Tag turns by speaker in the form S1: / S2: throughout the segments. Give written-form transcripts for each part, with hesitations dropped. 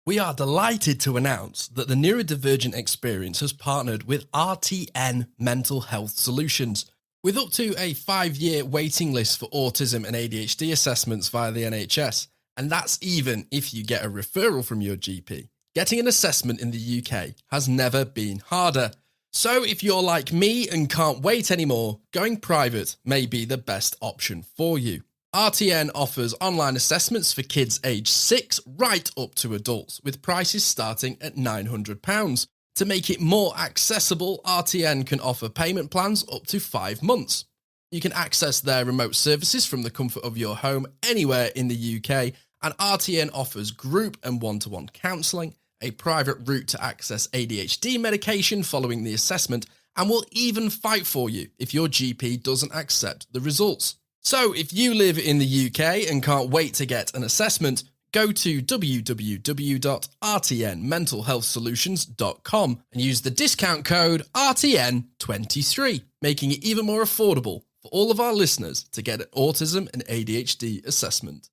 S1: We are delighted to announce that the Neurodivergent experience has partnered with RTN Mental Health Solutions. With up to a 5-year waiting list for autism and ADHD assessments via the NHS, and that's even if you get a referral from your GP, getting an assessment in the UK has never been harder. So if you're like me and can't wait anymore, going private may be the best option for you. RTN offers online assessments for kids aged 6 right up to adults, with prices starting at £900. To make it more accessible, RTN can offer payment plans up to 5 months. You can access their remote services from the comfort of your home anywhere in the UK, and RTN offers group and one-to-one counselling, a private route to access ADHD medication following the assessment, and will even fight for you if your GP doesn't accept the results. So if you live in the UK and can't wait to get an assessment, go to www.rtnmentalhealthsolutions.com and use the discount code RTN23, making it even more affordable for all of our listeners to get an autism and ADHD assessment.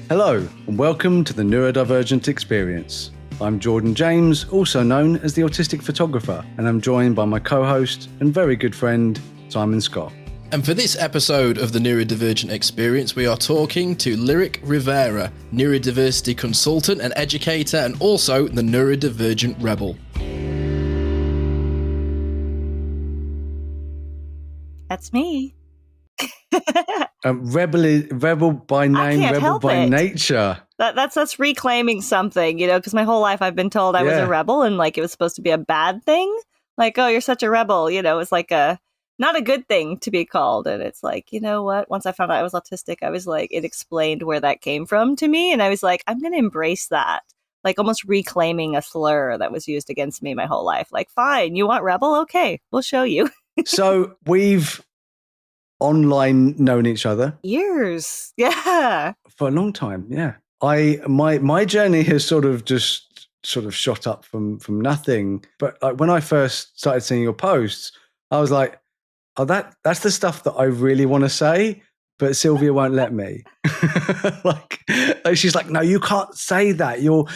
S2: Hello, and welcome to the Neurodivergent experience. I'm Jordan James, also known as the Autistic Photographer, and I'm joined by my co-host and very good friend, Simon Scott.
S1: And for this episode of the Neurodivergent experience, we are talking to Rivera, neurodiversity consultant and educator, and also the Neurodivergent Rebel.
S3: That's me.
S2: Rebel by name, rebel by nature.
S3: That's reclaiming something, because my whole life I've been told I was a rebel, and like it was supposed to be a bad thing. Like, oh, you're such a rebel, it's like not a good thing to be called. And it's like, you know what? Once I found out I was autistic, I was like, it explained where that came from to me, and I was like, I'm going to embrace that. Like almost reclaiming a slur that was used against me my whole life. Like, fine, you want rebel? Okay, we'll show you.
S2: So we've online known each other
S3: years, yeah,
S2: for a long time. Yeah, my journey has sort of shot up from nothing. But like when I first started seeing your posts, I was like, oh, that's the stuff that I really want to say, but Sylvia won't let me. like she's like, no, you can't say that. You'll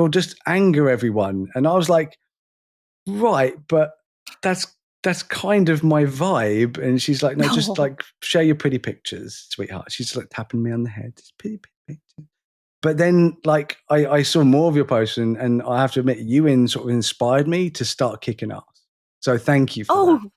S2: just anger everyone. And I was like, right, but that's kind of my vibe. And she's like, no, just like share your pretty pictures, sweetheart. She's like tapping me on the head. It's pretty pictures. But then like I saw more of your posts and I have to admit, you sort of inspired me to start kicking ass. So thank you for that.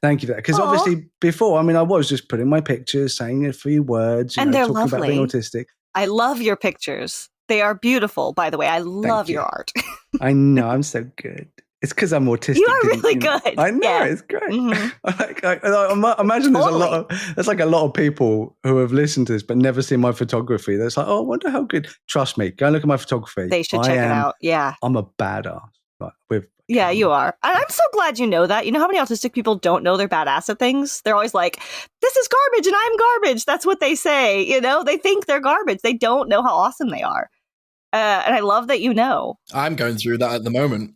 S2: Thank you for that. Because obviously before, I was just putting my pictures, saying a few words,
S3: and they're
S2: talking
S3: lovely.
S2: about being autistic.
S3: I love your pictures. They are beautiful, by the way. I love your art.
S2: I know, I'm so good. It's because I'm autistic.
S3: You are really good.
S2: I know, it's great. Mm-hmm. I imagine there's there's like a lot of people who have listened to this but never seen my photography. That's like, oh, I wonder how good. Trust me, go and look at my photography.
S3: They should check it out. Yeah,
S2: I'm a badass.
S3: Yeah, you are. And I'm so glad you know that. You know how many autistic people don't know they're badass at things? They're always like, this is garbage and I'm garbage. That's what they say. They think they're garbage. They don't know how awesome they are. And I love that you know.
S1: I'm going through that at the moment.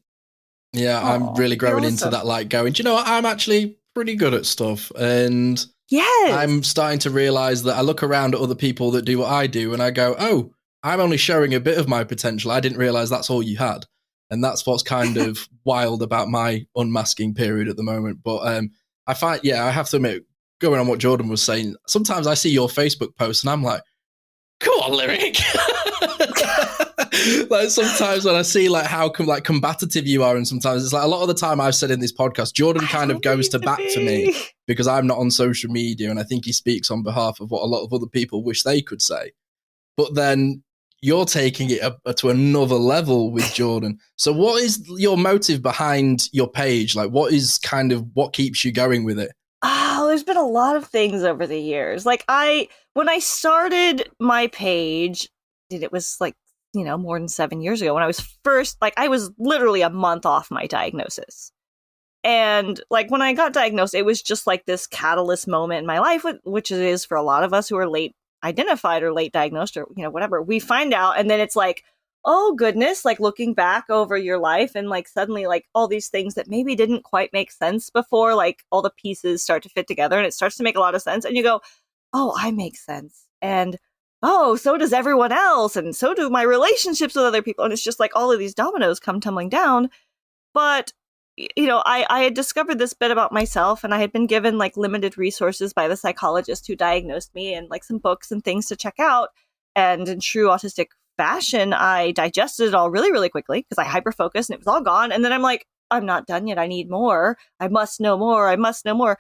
S1: Yeah, I'm really growing into that, like going, do you know what? I'm actually pretty good at stuff. And
S3: yes,
S1: I'm starting to realize that I look around at other people that do what I do and I go, oh, I'm only showing a bit of my potential. I didn't realize that's all you had. And that's what's kind of wild about my unmasking period at the moment. But I find, I have to admit, going on what Jordan was saying, sometimes I see your Facebook post and I'm like, come on, Lyric. Like sometimes when I see like how combative you are, and sometimes it's like a lot of the time I've said in this podcast, Jordan kind of goes to bat for me because I'm not on social media, and I think he speaks on behalf of what a lot of other people wish they could say. But then you're taking it up to another level with Jordan. So what is your motive behind your page? Like what keeps you going with it?
S3: Oh, there's been a lot of things over the years. Like when I started my page, it was like, more than 7 years ago when I was first, I was literally a month off my diagnosis. And like when I got diagnosed, it was just like this catalyst moment in my life, which it is for a lot of us who are late identified or late diagnosed or, whatever. We find out and then it's like, oh goodness, like looking back over your life and like suddenly like all these things that maybe didn't quite make sense before, like all the pieces start to fit together and it starts to make a lot of sense. And you go, oh, I make sense. And oh, so does everyone else. And so do my relationships with other people. And it's just like all of these dominoes come tumbling down. But, I had discovered this bit about myself, and I had been given like limited resources by the psychologist who diagnosed me and like some books and things to check out. And in true autistic fashion, I digested it all really, really quickly because I hyper-focused and it was all gone. And then I'm like, I'm not done yet. I need more. I must know more. I must know more,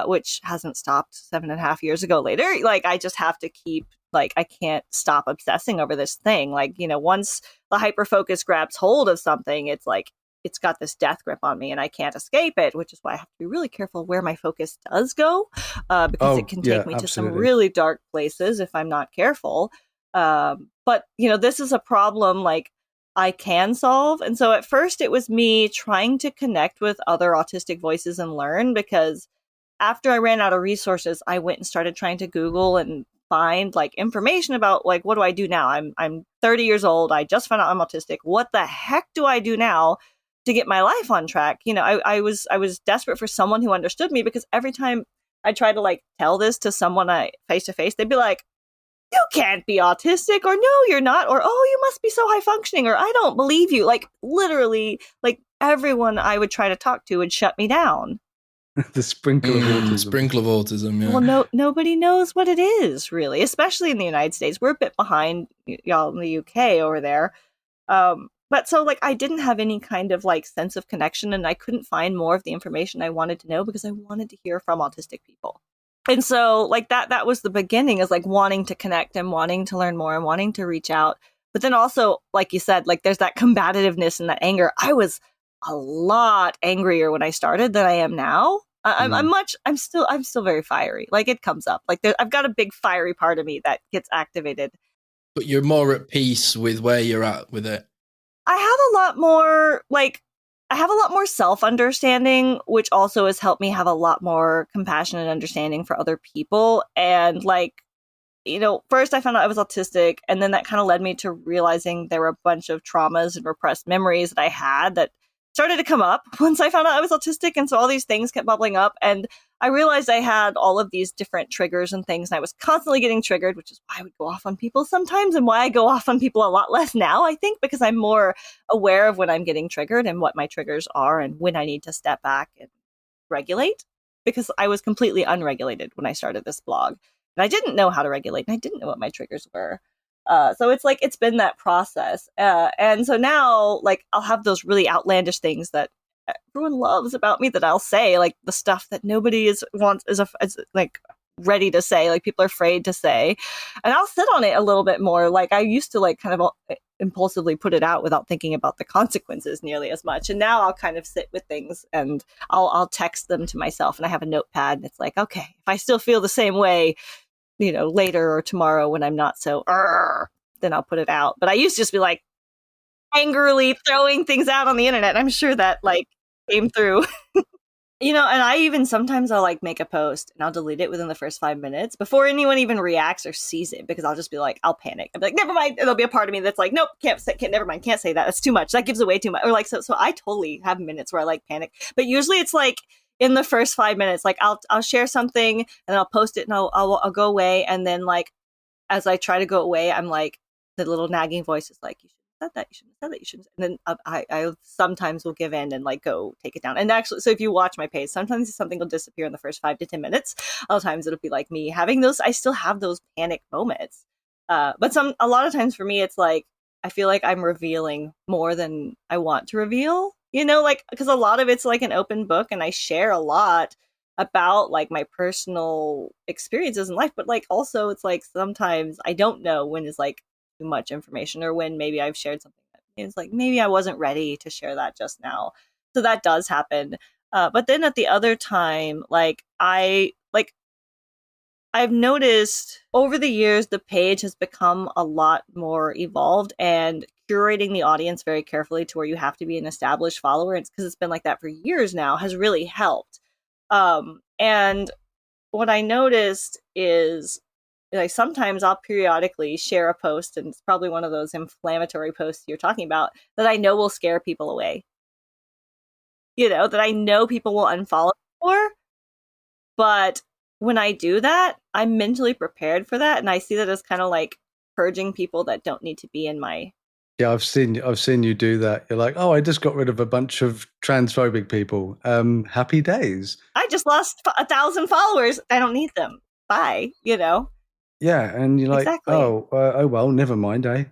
S3: which hasn't stopped 7.5 years ago later. Like, I just have to keep, like, I can't stop obsessing over this thing. Like, once the hyper-focus grabs hold of something, it's like, it's got this death grip on me and I can't escape it, which is why I have to be really careful where my focus does go, because it can take me to some really dark places if I'm not careful. But, this is a problem like I can solve. And so at first it was me trying to connect with other autistic voices and learn, because after I ran out of resources, I went and started trying to Google and find like information about like, what do I do now? I'm 30 years old. I just found out I'm autistic. What the heck do I do now to get my life on track? I was desperate for someone who understood me, because every time I tried to like tell this to someone face to face, they'd be like, you can't be autistic, or no, you're not, or oh, you must be so high functioning, or I don't believe you. Like literally, like everyone I would try to talk to would shut me down.
S2: The sprinkle of autism.
S1: Sprinkle of autism, yeah.
S3: Well, nobody knows what it is, really, especially in the United States. We're a bit behind y'all in the UK over there. But so like I didn't have any kind of like sense of connection, and I couldn't find more of the information I wanted to know because I wanted to hear from autistic people. And so like that was the beginning, is like wanting to connect and wanting to learn more and wanting to reach out. But then also, like you said, like there's that combativeness and that anger. I was a lot angrier when I started than I am now. I'm still very fiery. Like it comes up. Like I've got a big fiery part of me that gets activated.
S1: But you're more at peace with where you're at with it.
S3: I have a lot more self-understanding, which also has helped me have a lot more compassion and understanding for other people. And like, first I found out I was autistic, and then that kind of led me to realizing there were a bunch of traumas and repressed memories that I had that started to come up once I found out I was autistic. And so all these things kept bubbling up, and I realized I had all of these different triggers and things, and I was constantly getting triggered, which is why I would go off on people sometimes, and why I go off on people a lot less now, I think, because I'm more aware of when I'm getting triggered and what my triggers are and when I need to step back and regulate, because I was completely unregulated when I started this blog, and I didn't know how to regulate, and I didn't know what my triggers were. So it's like, it's been that process. And so now, like, I'll have those really outlandish things that everyone loves about me that I'll say, like the stuff that nobody is like ready to say, like people are afraid to say. And I'll sit on it a little bit more. Like I used to like kind of impulsively put it out without thinking about the consequences nearly as much. And now I'll kind of sit with things and I'll text them to myself, and I have a notepad, and it's like, okay, if I still feel the same way, later or tomorrow when I'm not so, then I'll put it out. But I used to just be like angrily throwing things out on the internet. I'm sure that like came through. And I even sometimes I'll like make a post and I'll delete it within the first 5 minutes before anyone even reacts or sees it, because I'll just be like, I'll panic. I'll be like, never mind. There'll be a part of me that's like, nope, never mind, can't say that. That's too much. That gives away too much. Or like, so I totally have minutes where I like panic, but usually it's like in the first 5 minutes, like I'll share something and I'll post it and I'll go away. And then like, as I try to go away, I'm like, the little nagging voice is like, you should have said that, you shouldn't have said that, you shouldn't. And then I sometimes will give in and like go take it down. And actually, so if you watch my page, sometimes something will disappear in the first 5 to 10 minutes. Other times it'll be like me having those, I still have those panic moments. But a lot of times for me, it's like, I feel like I'm revealing more than I want to reveal, like, because a lot of it's like an open book, and I share a lot about like my personal experiences in life. But like, also it's like, sometimes I don't know when is like too much information, or when maybe I've shared something that is like, maybe I wasn't ready to share that just now. So that does happen. But then at the other time, like I've noticed over the years, the page has become a lot more evolved, and curating the audience very carefully to where you have to be an established follower. It's because it's been like that for years now, has really helped. And what I noticed is, like, sometimes I'll periodically share a post, and it's probably one of those inflammatory posts you're talking about, that I know will scare people away. That I know people will unfollow for, but when I do that, I'm mentally prepared for that, and I see that as kind of like purging people that don't need to be in my.
S2: Yeah, I've seen you do that. You're like, oh, I just got rid of a bunch of transphobic people. Happy days.
S3: I just lost 1,000 followers. I don't need them. Bye.
S2: Yeah, and you're like,
S3: Exactly.
S2: oh well, never mind, eh?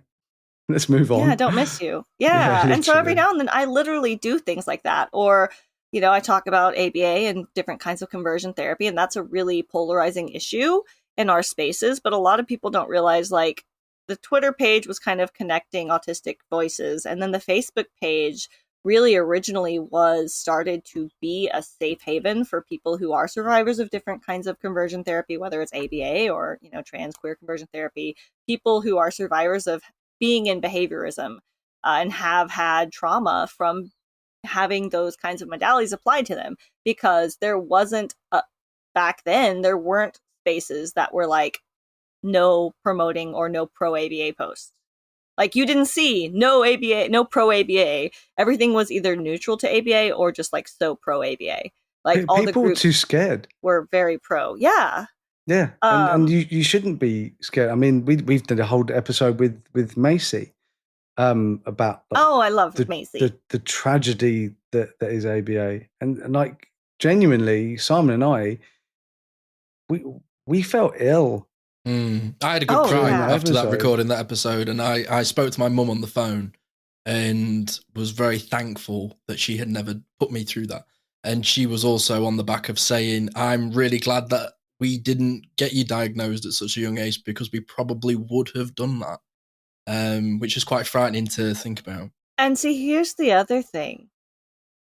S2: Let's move on.
S3: Yeah, don't miss you.
S2: Yeah,
S3: Yeah. And so every
S2: literally.
S3: now and then I literally do things like that. Or, I talk about ABA and different kinds of conversion therapy, and that's a really polarizing issue in our spaces. But a lot of people don't realize, like, the Twitter page was kind of connecting autistic voices, and then the Facebook page really originally was started to be a safe haven for people who are survivors of different kinds of conversion therapy, whether it's ABA or, trans queer conversion therapy, people who are survivors of being in behaviorism and have had trauma from having those kinds of modalities applied to them, because there wasn't back then there weren't spaces that were like no promoting or no pro ABA posts. Like, you didn't see no ABA, no pro ABA. Everything was either neutral to ABA or just like so pro ABA. Like, all the
S2: People were
S3: groups
S2: too scared.
S3: were very pro. Yeah.
S2: Yeah, and you shouldn't be scared. I mean, we've done a whole episode with Macy about like,
S3: I love Macy.
S2: the tragedy that is ABA, and like genuinely, Simon and I, we felt ill.
S1: I had a good cry
S3: yeah.
S1: after that
S2: episode.
S1: recording that episode, and I spoke to my mum on the phone and was very thankful that she had never put me through that. And she was also on the back of saying, I'm really glad that we didn't get you diagnosed at such a young age, because we probably would have done that, which is quite frightening to think about.
S3: And see, here's the other thing,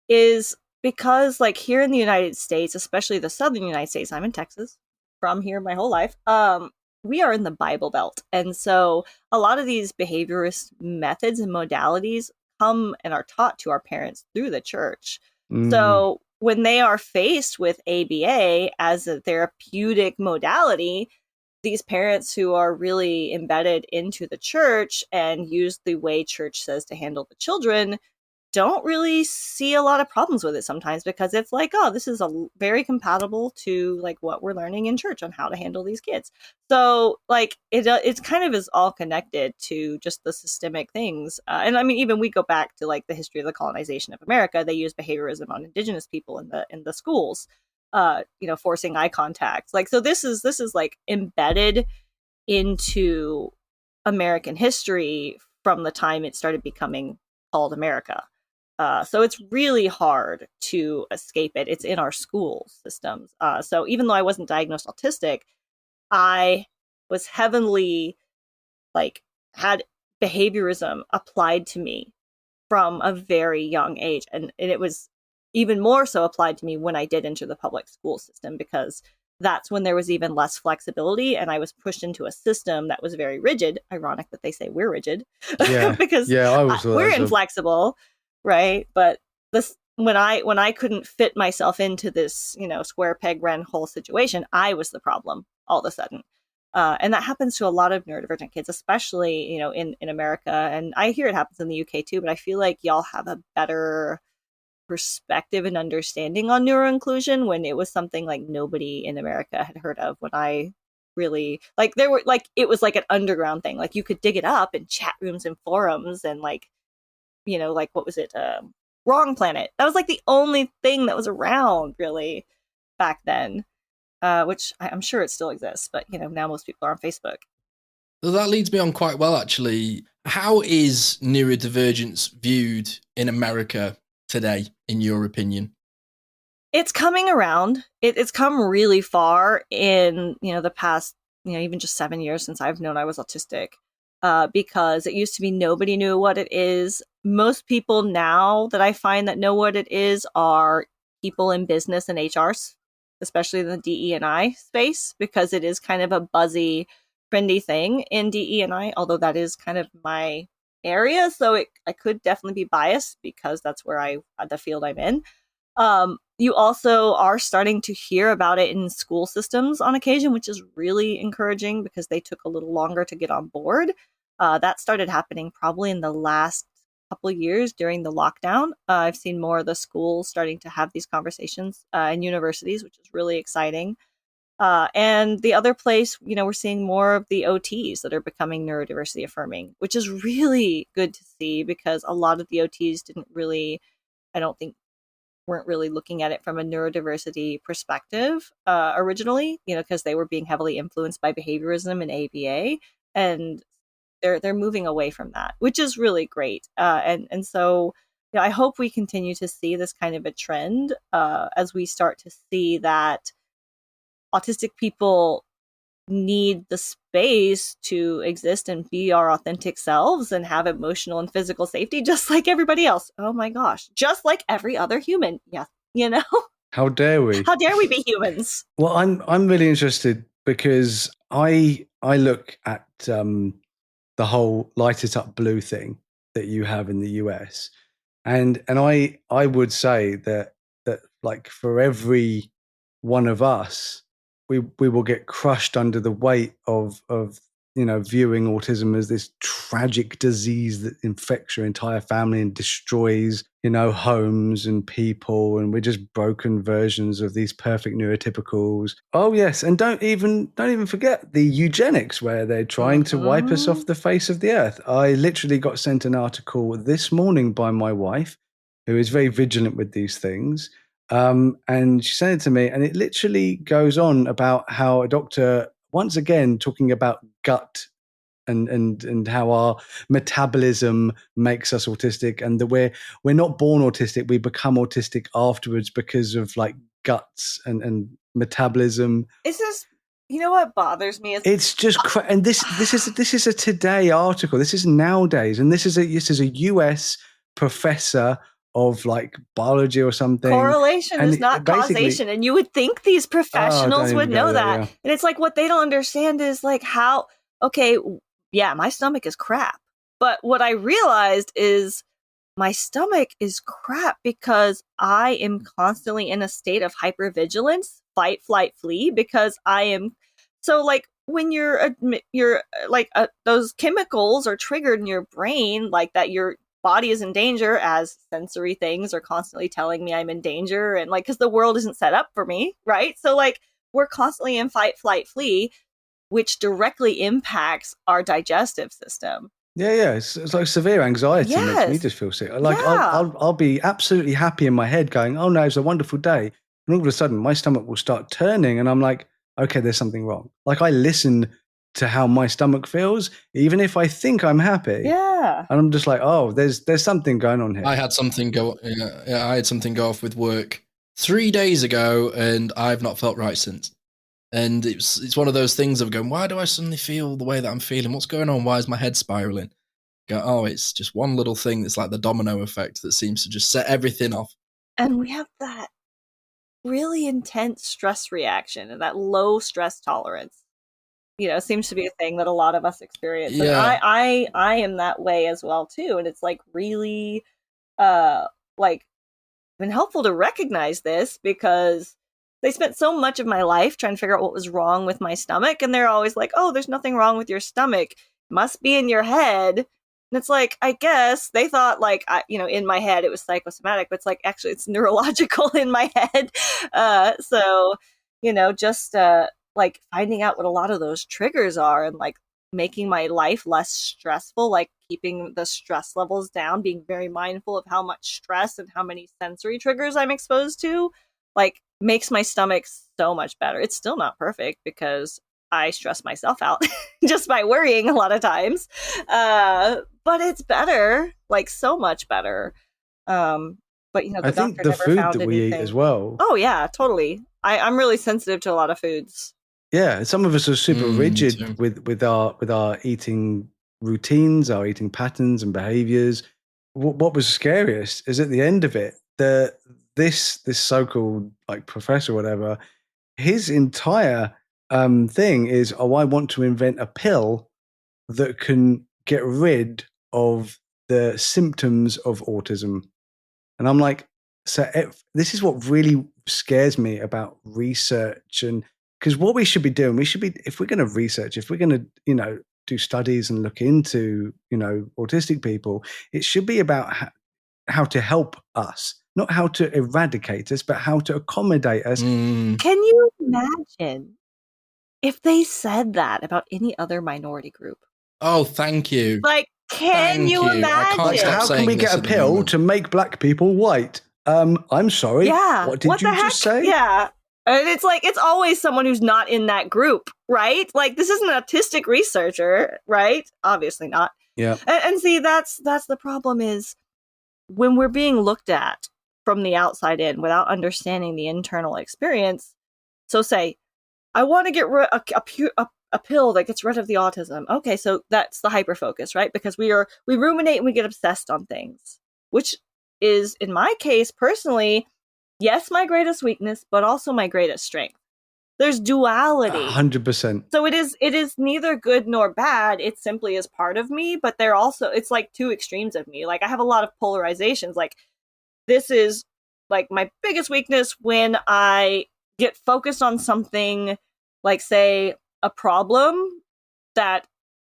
S3: is because like here in the United States, especially the southern United States, I'm in Texas, from here my whole life, we are in the Bible Belt. And so a lot of these behaviorist methods and modalities come and are taught to our parents through the church. So when they are faced with ABA as a therapeutic modality, these parents who are really embedded into the church and use the way church says to handle the children don't really see a lot of problems with it sometimes, because it's like, oh, this is very compatible to like what we're learning in church on how to handle these kids. So like it's kind of is all connected to just the systemic things. And I mean, even we go back to like the history of the colonization of America. They use behaviorism on indigenous people in the schools, forcing eye contact. Like, so this is like embedded into American history from the time it started becoming called America. So it's really hard to escape it. It's in our school systems. So even though I wasn't diagnosed autistic, I was heavily had behaviorism applied to me from a very young age. And it was even more so applied to me when I did enter the public school system, because that's when there was even less flexibility, and I was pushed into a system that was very rigid. Ironic that they say we're rigid, because we're inflexible, right? But when I couldn't fit myself into this, square peg round hole situation, I was the problem all of a sudden. And that happens to a lot of neurodivergent kids, especially, in America. And I hear it happens in the UK too, but I feel like y'all have a better perspective and understanding on neuroinclusion, when it was something like nobody in America had heard of. When I really there were it was like an underground thing. Like, you could dig it up in chat rooms and forums, and what was it? Wrong Planet. That was like the only thing that was around really back then, which I'm sure it still exists, but now most people are on Facebook.
S1: So that leads me on quite well, actually. How is neurodivergence viewed in America today, in your opinion?
S3: It's coming around. It's come really far in the past even just 7 years since I've known I was autistic, because it used to be nobody knew what it is. Most people now that I find that know what it is are people in business and HR, especially in the DE&I space, because it is kind of a buzzy, trendy thing in DE&I, although that is kind of my area, so I could definitely be biased because that's where the field I'm in. You also are starting to hear about it in school systems on occasion, which is really encouraging, because they took a little longer to get on board. That started happening probably in the last couple of years during the lockdown. I've seen more of the schools starting to have these conversations in universities, which is really exciting. And the other place, we're seeing more of the OTs that are becoming neurodiversity affirming, which is really good to see because a lot of the OTs didn't really, I don't think, weren't really looking at it from a neurodiversity perspective originally, because they were being heavily influenced by behaviorism and ABA, and they're moving away from that, which is really great. And so I hope we continue to see this kind of a trend as we start to see that autistic people need the space to exist and be our authentic selves and have emotional and physical safety just like everybody else. Oh my gosh, just like every other human. Yeah,
S2: How dare we?
S3: How dare we be humans?
S2: Well, I'm really interested because I look at the whole light it up blue thing that you have in the US, and I would say that like for every one of us, we will get crushed under the weight of viewing autism as this tragic disease that infects your entire family and destroys homes and people, and we're just broken versions of these perfect neurotypicals. Oh yes, and don't even forget the eugenics where they're trying to wipe us off the face of the earth. I literally got sent an article this morning by my wife, who is very vigilant with these things. And she sent it to me, and it literally goes on about how a doctor, once again, talking about gut and how our metabolism makes us autistic, and that we're not born autistic, we become autistic afterwards because of like guts and metabolism.
S3: It's just, what bothers me is
S2: it's just and this is a today article. This is nowadays, and this is a US professor of like biology or something.
S3: Correlation is not causation, and you would think these professionals would know that. Yeah. And it's like what they don't understand is like how, okay, yeah, my stomach is crap, but what I realized is my stomach is crap because I am constantly in a state of hypervigilance, fight, flight, flee, because I am so like when you're like those chemicals are triggered in your brain, like that your body is in danger, as sensory things are constantly telling me I'm in danger, and like because the world isn't set up for me, right? So like we're constantly in fight, flight, flee, which directly impacts our digestive system.
S2: Yeah, it's like severe anxiety.
S3: Yes.
S2: Makes me just feel sick. Like I'll be absolutely happy in my head, going, "Oh no, it's a wonderful day," and all of a sudden my stomach will start turning, and I'm like, "Okay, there's something wrong." Like I listen to how my stomach feels, even if I think I'm happy.
S3: Yeah.
S2: And I'm just like, oh, there's something going on here.
S1: I had something go off with work 3 days ago, and I've not felt right since. And it's one of those things of going, why do I suddenly feel the way that I'm feeling? What's going on? Why is my head spiraling? Go, oh, it's just one little thing that's like the domino effect that seems to just set everything off.
S3: And we have that really intense stress reaction and that low stress tolerance. Seems to be a thing that a lot of us experience. Yeah. And I am that way as well too. And it's like really like been helpful to recognize this because they spent so much of my life trying to figure out what was wrong with my stomach. And they're always like, oh, there's nothing wrong with your stomach. It must be in your head. And it's like, I guess they thought like, in my head it was psychosomatic, but it's like, actually it's neurological in my head. So, just like finding out what a lot of those triggers are and like making my life less stressful, like keeping the stress levels down, being very mindful of how much stress and how many sensory triggers I'm exposed to, like makes my stomach so much better. It's still not perfect because I stress myself out just by worrying a lot of times. But it's better, like so much better. But
S2: I think the food that we eat as well.
S3: Oh yeah, totally. I'm really sensitive to a lot of foods.
S2: Yeah, some of us are super rigid with our eating routines, our eating patterns and behaviors. What was scariest is at the end of it, this so-called like professor or whatever, his entire thing is, oh, I want to invent a pill that can get rid of the symptoms of autism. And I'm like, so this is what really scares me about research. And because what we should be doing, if we're going to research, if we're going to, do studies and look into, autistic people, it should be about how to help us, not how to eradicate us, but how to accommodate us.
S3: Can you imagine if they said that about any other minority group.
S1: Oh, thank you.
S3: Like, can
S1: Thank
S3: you
S1: you. I
S3: imagine?
S1: can't stop
S2: How can
S1: saying
S2: we
S1: this
S2: get a
S1: at the
S2: pill
S1: moment.
S2: to make black people white? I'm sorry.
S3: Yeah.
S2: What did you just say?
S3: Yeah. And it's like, it's always someone who's not in that group, right? Like, this isn't an autistic researcher, right? Obviously not.
S2: Yeah.
S3: And see, that's the problem is when we're being looked at from the outside in without understanding the internal experience. So say, I want to get rid a pill that gets rid of the autism. Okay, so that's the hyperfocus, right? Because we ruminate and we get obsessed on things, which is, in my case, personally, yes, my greatest weakness, but also my greatest strength. There's duality.
S2: 100%.
S3: So it is neither good nor bad. It simply is part of me, but they're also, it's like two extremes of me. Like I have a lot of polarizations. Like this is like my biggest weakness when I get focused on something, like say a problem that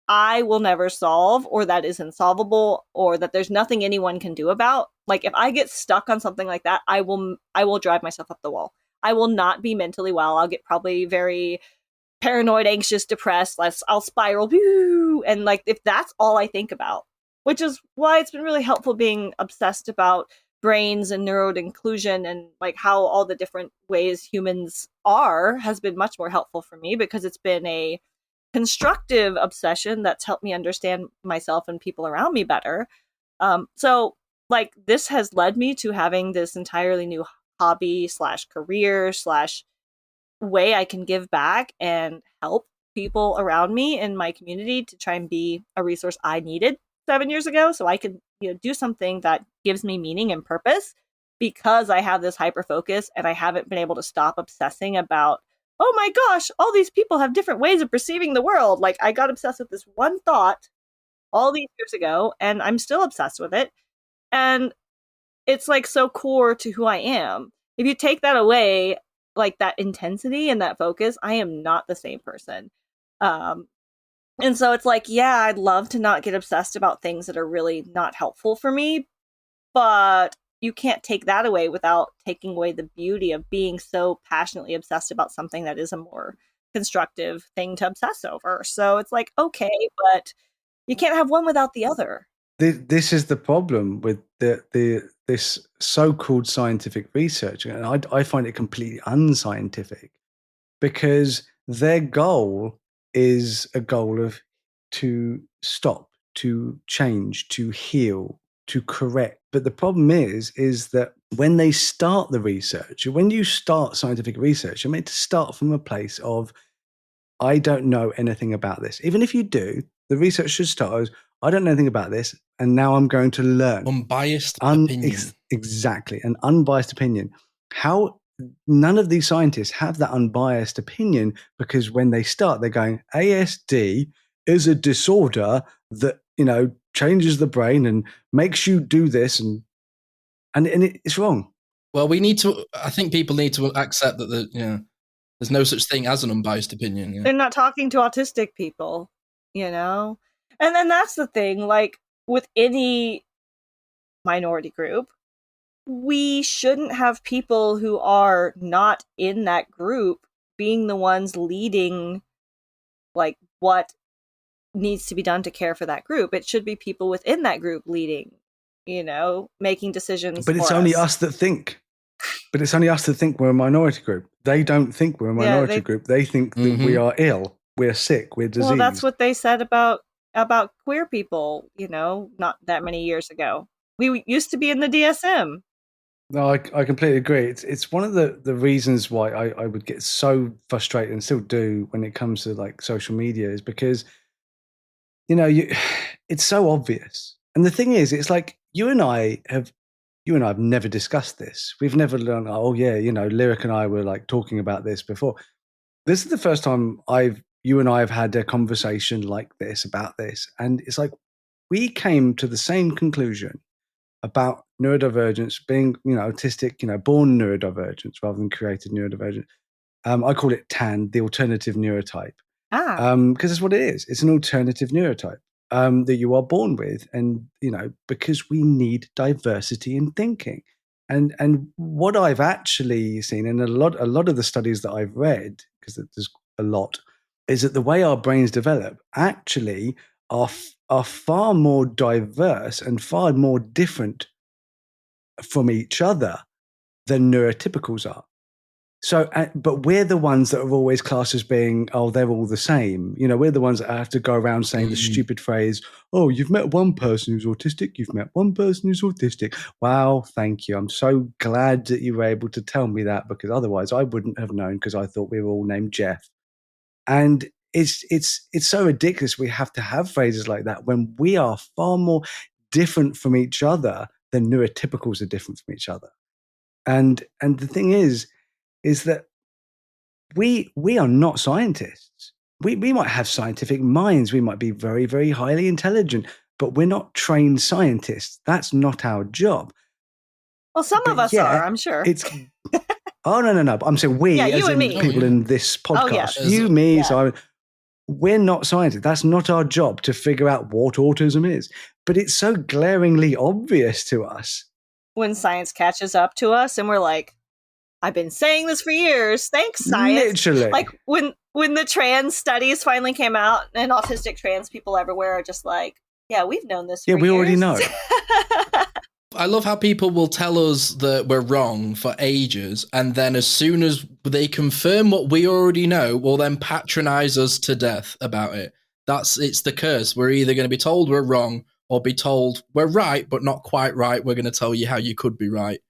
S3: I will never solve, or that is insolvable, or that there's nothing anyone can do about. Like if I get stuck on something like that, I will drive myself up the wall. I will not be mentally well. I'll get probably very paranoid, anxious, depressed. I'll spiral. And like if that's all I think about, which is why it's been really helpful being obsessed about brains and neuroinclusion and like how all the different ways humans are has been much more helpful for me, because it's been a constructive obsession that's helped me understand myself and people around me better. So like this has led me to having this entirely new hobby / career / way I can give back and help people around me in my community to try and be a resource I needed 7 years ago, so I could do something that gives me meaning and purpose, because I have this hyper focus and I haven't been able to stop obsessing about, oh my gosh, all these people have different ways of perceiving the world. Like I got obsessed with this one thought all these years ago and I'm still obsessed with it. And it's like so core to who I am. If you take that away, like that intensity and that focus, I am not the same person. And so it's like, yeah, I'd love to not get obsessed about things that are really not helpful for me, but you can't take that away without taking away the beauty of being so passionately obsessed about something that is a more constructive thing to obsess over. So it's like, okay, but you can't have one without the other.
S2: This is the problem with this so-called scientific research, and I find it completely unscientific, because their goal is a goal of to stop, to change, to heal, to correct. But the problem is that when they start the research, when you start scientific research, you're meant to start from a place of, I don't know anything about this. Even if you do, the research should start as, I don't know anything about this, and now I'm going to learn.
S1: Unbiased opinion.
S2: Exactly, an unbiased opinion. How none of these scientists have that unbiased opinion, because when they start, they're going, ASD is a disorder that, changes the brain and makes you do this, and it's wrong.
S1: Well, I think people need to accept that there's no such thing as an unbiased opinion. Yeah.
S3: They're not talking to autistic people, And then that's the thing, like with any minority group, we shouldn't have people who are not in that group being the ones leading like what needs to be done to care for that group. It should be people within that group leading, making decisions.
S2: But it's only us that think. But it's only us that think we're a minority group. They don't think we're a minority group. They think that we are ill, we're sick, we're diseased.
S3: Well, that's what they said about queer people, not that many years ago. We used to be in the DSM.
S2: No, I completely agree. It's one of the reasons why I would get so frustrated, and still do, when it comes to like social media, is because it's so obvious. And the thing is, it's like you and I have never discussed this. We've never learned, oh yeah, Lyric and I were like talking about this before. This is the first time you and I have had a conversation like this about this. And it's like we came to the same conclusion about neurodivergence being, autistic, born neurodivergence rather than created neurodivergent. I call it TAN, the alternative neurotype. Because that's what it is. It's an alternative neurotype that you are born with. And, because we need diversity in thinking. And what I've actually seen, and a lot of the studies that I've read, because there's a lot, is that the way our brains develop actually are far more diverse and far more different from each other than neurotypicals are. So, but we're the ones that are always classed as being, oh, they're all the same. You know, we're the ones that have to go around saying the stupid phrase, oh, you've met one person who's autistic, you've met one person who's autistic. Wow, thank you. I'm so glad that you were able to tell me that, because otherwise I wouldn't have known, because I thought we were all named Jeff. And it's so ridiculous we have to have phrases like that when we are far more different from each other than neurotypicals are different from each other. And the thing is that we are not scientists. We might have scientific minds. We might be very, very highly intelligent, but we're not trained scientists. That's not our job.
S3: Well, some of us are, I'm sure.
S2: It's oh no. I'm saying we, as in people in this podcast. You, me, so we're not scientists. That's not our job to figure out what autism is. But it's so glaringly obvious to us
S3: when science catches up to us, and we're like, I've been saying this for years. Thanks, science.
S2: Literally.
S3: Like when the trans studies finally came out, and autistic trans people everywhere are just like, yeah, we've known this for years.
S2: Yeah, we already know.
S1: I love how people will tell us that we're wrong for ages, and then as soon as they confirm what we already know, will then patronize us to death about it. It's the curse. We're either going to be told we're wrong or be told we're right, but not quite right. We're going to tell you how you could be right,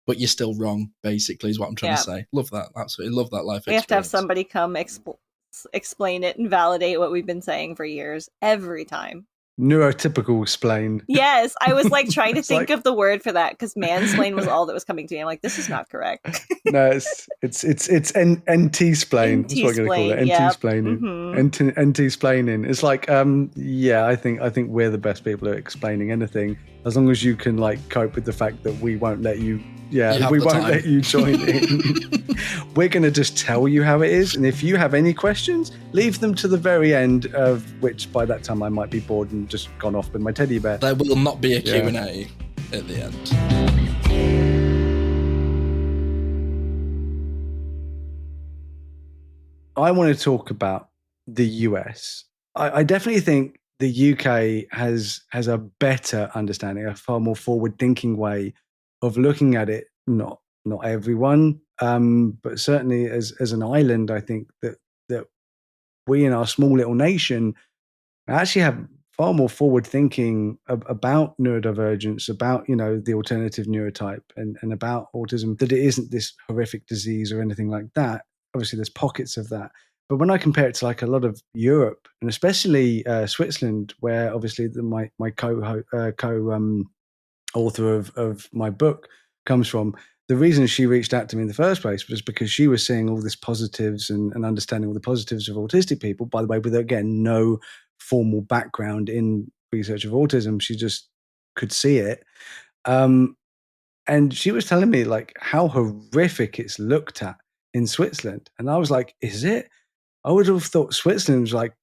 S1: but you're still wrong, basically, is what I'm trying to say. Love that. Absolutely love that life experience.
S3: We have to have somebody come explain it and validate what we've been saying for years, every time.
S2: Neurotypical explain.
S3: Yes, I was like trying to think of the word for that, because mansplain was all that was coming to me. I'm like, this is not correct.
S2: No, it's NT-splain. That's what I'm going to call it. NT-splaining.
S3: Mm-hmm.
S2: NT-splaining. It's like, yeah, I think we're the best people at explaining anything, as long as you can like cope with the fact that we won't let you. Yeah, we won't let you join in. We're going to just tell you how it is, and if you have any questions, leave them to the very end, of which by that time I might be bored and just gone off with my teddy bear.
S1: There will not be a Q&A at the end.
S2: I want to talk about the US. I definitely think the UK has a better understanding, a far more forward-thinking way of looking at it. Not everyone, but certainly as an island, I think that we in our small little nation actually have far more forward thinking about neurodivergence, about, you know, the alternative neurotype, and about autism, that it isn't this horrific disease or anything like that. Obviously, there's pockets of that. But when I compare it to like a lot of Europe, and especially Switzerland, where obviously my author of my book comes from, the reason she reached out to me in the first place was because she was seeing all these positives and understanding all the positives of autistic people, by the way, with, again, no formal background in research of autism. She just could see it. And she was telling me like how horrific it's looked at in Switzerland. And I was like, is it? I would have thought Switzerland was like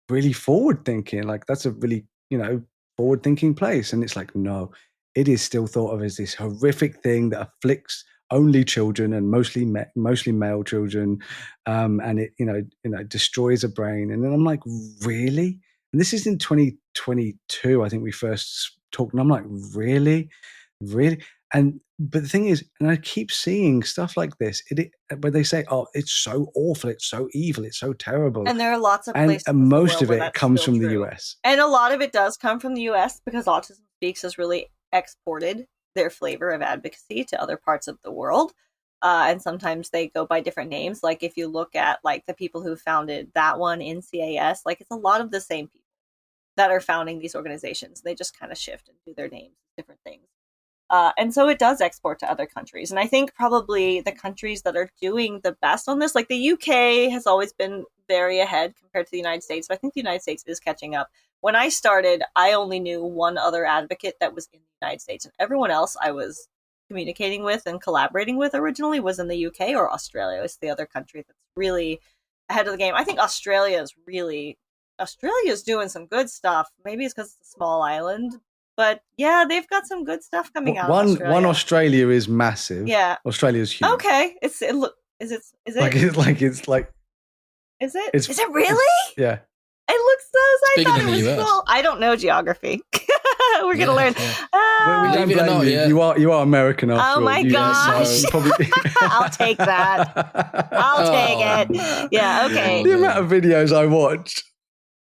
S2: really forward thinking. Like that's a really, you know, forward thinking place. And it's like, no, it is still thought of as this horrific thing that afflicts only children, and mostly male children. And it, you know, destroys a brain. And then I'm like, really? And this is in 2022. I think we first talked, and I'm like, really? But the thing is, and I keep seeing stuff like this, where they say, oh, it's so awful, it's so evil, it's so terrible.
S3: And there are lots of places,
S2: and most of it comes from the US.
S3: And a lot of it does come from the US, because Autism Speaks has really exported their flavor of advocacy to other parts of the world. And sometimes they go by different names. Like if you look at like the people who founded that one in CAS, like it's a lot of the same people that are founding these organizations. They just kind of shift and do their names, different things. And so it does export to other countries. And I think probably the countries that are doing the best on this, like the UK has always been very ahead compared to the United States, but I think the United States is catching up. When I started, I only knew one other advocate that was in the United States, and everyone else I was communicating with and collaborating with originally was in the UK or Australia. It's the other country that's really ahead of the game. I think Australia is doing some good stuff. Maybe it's because it's a small island, but yeah, they've got some good stuff coming out.
S2: One Australia is massive.
S3: Yeah,
S2: Australia's huge.
S3: Okay, is it?
S2: It's like
S3: Is it?
S2: It's-
S3: Is it really?
S2: Yeah.
S3: It looks so. I
S1: bigger
S3: thought
S1: than
S3: it was
S1: the US.
S3: cool. I don't know geography. We're gonna learn.
S1: Yeah.
S2: We don't
S1: Believe it or
S2: blame
S1: not,
S2: you.
S1: yeah.
S2: You are American after
S3: Oh
S2: all.
S3: my gosh.
S2: Probably...
S3: I'll take that. I'll take it. Yeah. Okay.
S2: The amount of videos I watch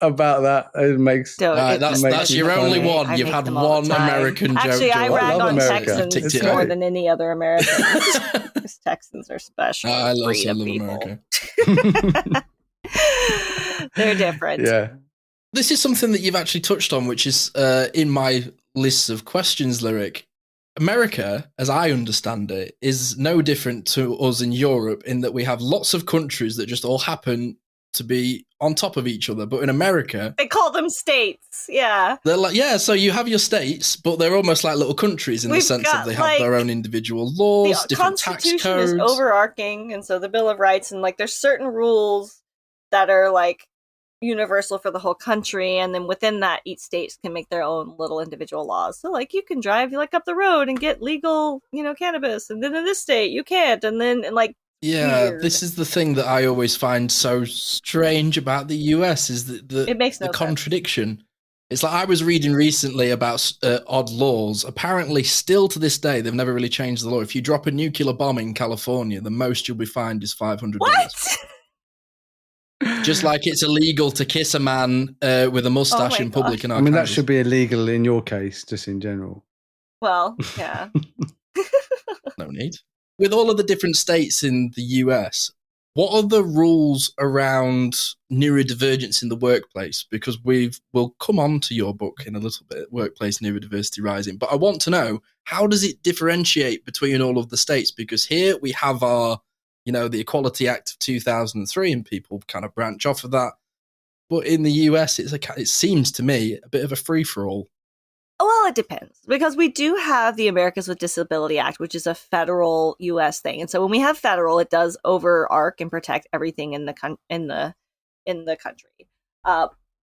S2: about that, it makes...
S1: That's your only
S2: funny.
S1: one.
S3: I
S1: You've
S3: make
S1: had
S3: them all
S1: one
S3: the time.
S1: American joke.
S3: Actually, I
S1: Joel.
S3: rag
S2: love
S3: on
S2: America.
S3: Texans
S1: You've ticked it
S3: more
S2: out.
S3: than any other Americans. Because Texans are special.
S1: I
S3: breed
S1: also
S3: of
S1: love
S3: people.
S1: America.
S3: They're different.
S2: Yeah.
S1: This is something that you've actually touched on, which is in my list of questions, Lyric. America, as I understand it, is no different to us in Europe in that we have lots of countries that just all happen to be on top of each other. But in America,
S3: They call them states. Yeah.
S1: they're like, yeah, so you have your states, but they're almost like little countries in the
S3: We've
S1: sense
S3: got,
S1: that they have their
S3: like,
S1: own individual laws,
S3: The
S1: different tax
S3: Constitution
S1: codes.
S3: is overarching, and so the Bill of Rights, and like there's certain rules that are like universal for the whole country, and then within that, each state can make their own little individual laws. So like you can drive like up the road and get legal, cannabis, and then in this state you can't, and then
S1: Yeah,
S3: weird.
S1: this is the thing that I always find so strange about the US is that
S3: It makes no
S1: the
S3: sense.
S1: contradiction. It's like I was reading recently about odd laws. Apparently, still to this day, they've never really changed the law. If you drop a nuclear bomb in California, the most you'll be fined is $500.
S3: What?
S1: Just like it's illegal to kiss a man with a mustache
S3: my
S1: in public in
S2: I
S1: Arkansas.
S2: mean, that should be illegal in your case, just in general.
S3: Well, yeah.
S1: No need. With all of the different states in the US, what are the rules around neurodivergence in the workplace? Because we'll come on to your book in a little bit, Workplace Neurodiversity Rising. But I want to know, how does it differentiate between all of the states? Because here we have our, the Equality Act of 2003, and people kind of branch off of that. But in the US, it seems to me a bit of a free-for-all.
S3: Well, it depends, because we do have the Americans with Disability Act, which is a federal U.S. thing, and so when we have federal, it does overarch and protect everything in the country.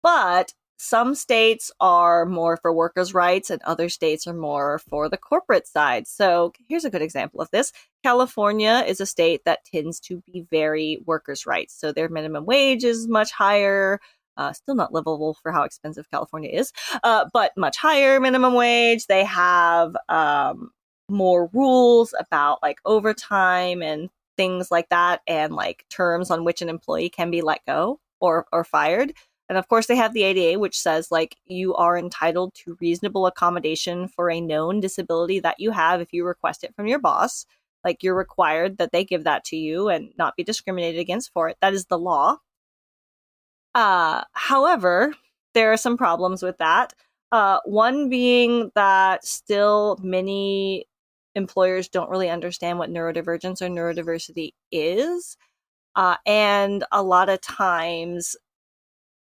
S3: But some states are more for workers' rights, and other states are more for the corporate side. So here's a good example of this: California is a state that tends to be very workers' rights, so their minimum wage is much higher. Still not livable for how expensive California is, but much higher minimum wage. They have more rules about like overtime and things like that, and like terms on which an employee can be let go or fired. And of course, they have the ADA, which says like you are entitled to reasonable accommodation for a known disability that you have if you request it from your boss. Like you're required that they give that to you and not be discriminated against for it. That is the law. However, there are some problems with that. One being that still many employers don't really understand what neurodivergence or neurodiversity is. And a lot of times,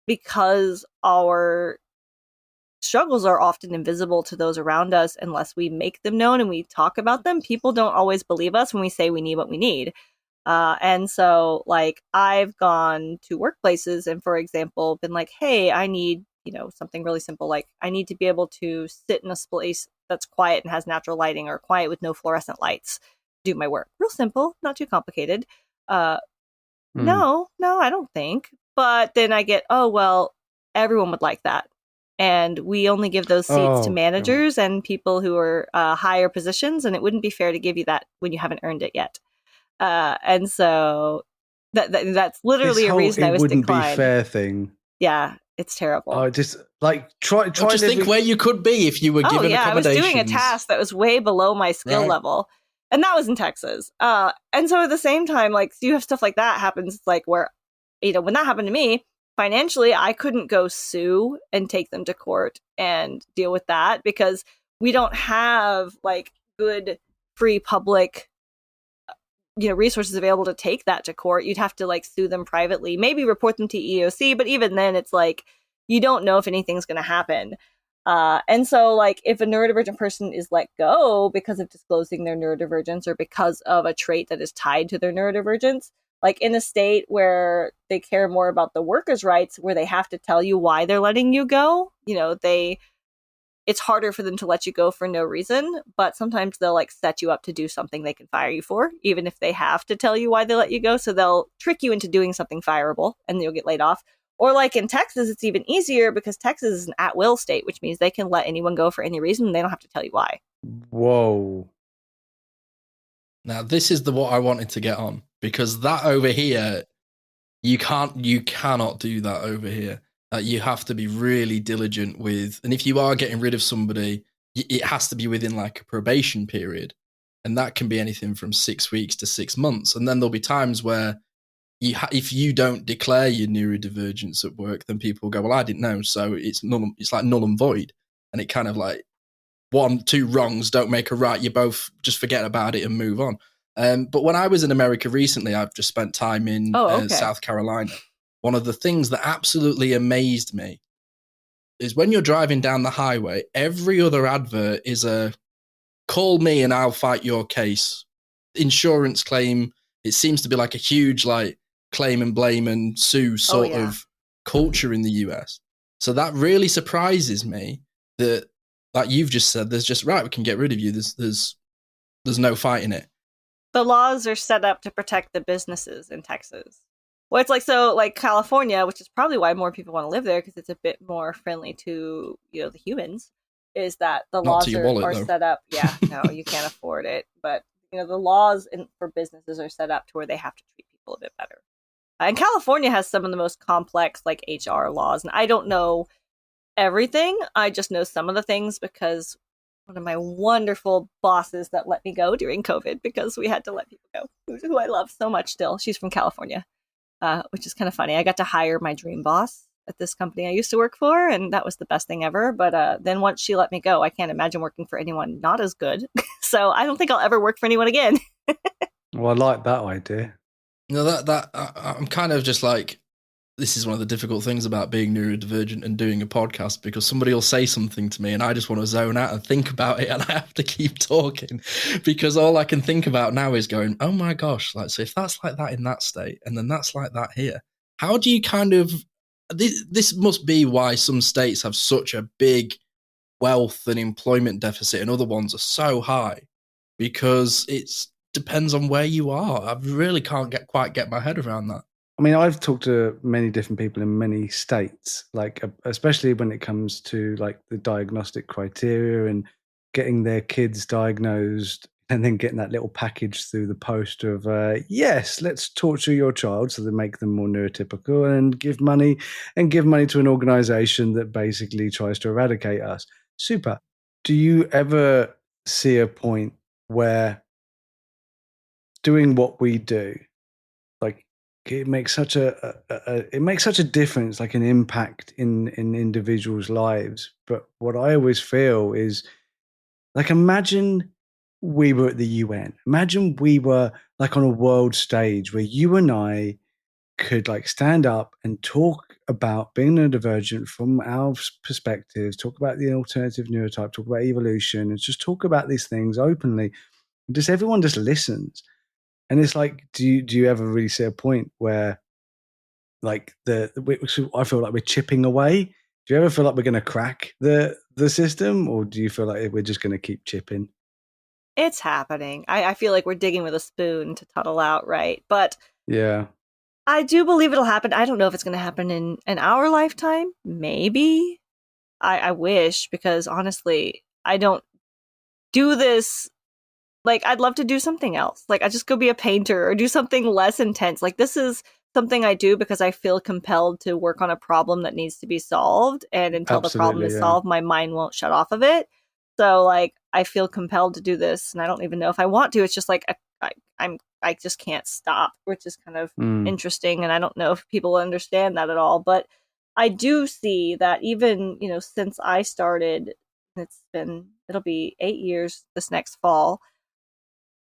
S3: because our struggles are often invisible to those around us unless we make them known and we talk about them, people don't always believe us when we say we need what we need. And so, like, I've gone to workplaces and, for example, been like, hey, I need, something really simple. Like, I need to be able to sit in a place that's quiet and has natural lighting, or quiet with no fluorescent lights, do my work. Real simple, not too complicated. No, I don't think. But then I get, oh, well, everyone would like that. And we only give those seats to managers and people who are higher positions, and it wouldn't be fair to give you that when you haven't earned it yet. And so that's literally a reason I was declined.
S2: It wouldn't be fair thing.
S3: Yeah, it's terrible.
S2: I just like try.
S1: Just think where you could be if you were given accommodations.
S3: I was doing a task that was way below my skill level, and that was in Texas. And so at the same time, like you have stuff like that happens. It's like where, when that happened to me financially, I couldn't go sue and take them to court and deal with that because we don't have like good free public resources available to take that to court. You'd have to like sue them privately, maybe report them to EEOC, but even then it's like you don't know if anything's going to happen. And so like if a neurodivergent person is let go because of disclosing their neurodivergence or because of a trait that is tied to their neurodivergence, like in a state where they care more about the workers' rights, where they have to tell you why they're letting you go, they it's harder for them to let you go for no reason, but sometimes they'll like set you up to do something they can fire you for, even if they have to tell you why they let you go. So they'll trick you into doing something fireable and you'll get laid off. Or like in Texas, it's even easier because Texas is an at-will state, which means they can let anyone go for any reason and they don't have to tell you why.
S2: Whoa.
S1: Now, this is what I wanted to get on, because that over here, you cannot do that over here. You have to be really diligent with, and if you are getting rid of somebody, it has to be within like a probation period. And that can be anything from 6 weeks to 6 months. And then there'll be times where if you don't declare your neurodivergence at work, then people go, well, I didn't know. So it's like null and void. And it kind of like 1, 2 wrongs don't make a right. You both just forget about it and move on. But when I was in America recently, I've just spent time in South Carolina. One of the things that absolutely amazed me is when you're driving down the highway, every other advert is a call me and I'll fight your case. Insurance claim. It seems to be like a huge like claim and blame and sue sort of culture in the US. So that really surprises me that, like you've just said, there's just, right, we can get rid of you. There's no fighting it.
S3: The laws are set up to protect the businesses in Texas. Well, it's like, so like California, which is probably why more people want to live there because it's a bit more friendly to, the humans, is that the
S1: Not
S3: laws
S1: to your wallet,
S3: are
S1: though.
S3: set up. Yeah, no, you can't afford it. But, the laws for businesses are set up to where they have to treat people a bit better. And California has some of the most complex like HR laws. And I don't know everything. I just know some of the things because one of my wonderful bosses that let me go during COVID, because we had to let people go, who I love so much still. She's from California. Which is kind of funny. I got to hire my dream boss at this company I used to work for, and that was the best thing ever. But then once she let me go, I can't imagine working for anyone not as good. So I don't think I'll ever work for anyone again.
S2: Well, I like that idea.
S1: I'm kind of just like, this is one of the difficult things about being neurodivergent and doing a podcast, because somebody will say something to me and I just want to zone out and think about it, and I have to keep talking because all I can think about now is going, oh my gosh, like, so if that's like that in that state and then that's like that here, how do you kind of, this must be why some states have such a big wealth and employment deficit and other ones are so high, because it depends on where you are. I really can't quite get my head around that.
S2: I mean, I've talked to many different people in many states, like especially when it comes to like the diagnostic criteria and getting their kids diagnosed and then getting that little package through the post of, yes, let's torture your child so they make them more neurotypical and give money to an organization that basically tries to eradicate us. Super. Do you ever see a point where doing what we do, like, it makes such a difference, like an impact in individuals' lives? But what I always feel is, like, imagine we were at the UN. Imagine we were like on a world stage where you and I could like stand up and talk about being neurodivergent from our perspectives, talk about the alternative neurotype, talk about evolution, and just talk about these things openly. Just everyone just listens. And it's like, do you ever really see a point where, like, I feel like we're chipping away? Do you ever feel like we're going to crack the system, or do you feel like we're just going to keep chipping?
S3: It's happening. I feel like we're digging with a spoon to tunnel out, right? But
S2: Yeah,
S3: I do believe it'll happen. I don't know if it's going to happen in our lifetime. Maybe. I wish, because honestly, I don't do this. Like, I'd love to do something else. Like, I just go be a painter or do something less intense. Like, this is something I do because I feel compelled to work on a problem that needs to be solved. And until the problem is solved, my mind won't shut off of it. So, like, I feel compelled to do this, and I don't even know if I want to. It's just like I just can't stop, which is kind of interesting. And I don't know if people understand that at all. But I do see that even, since I started, it'll be 8 years this next fall.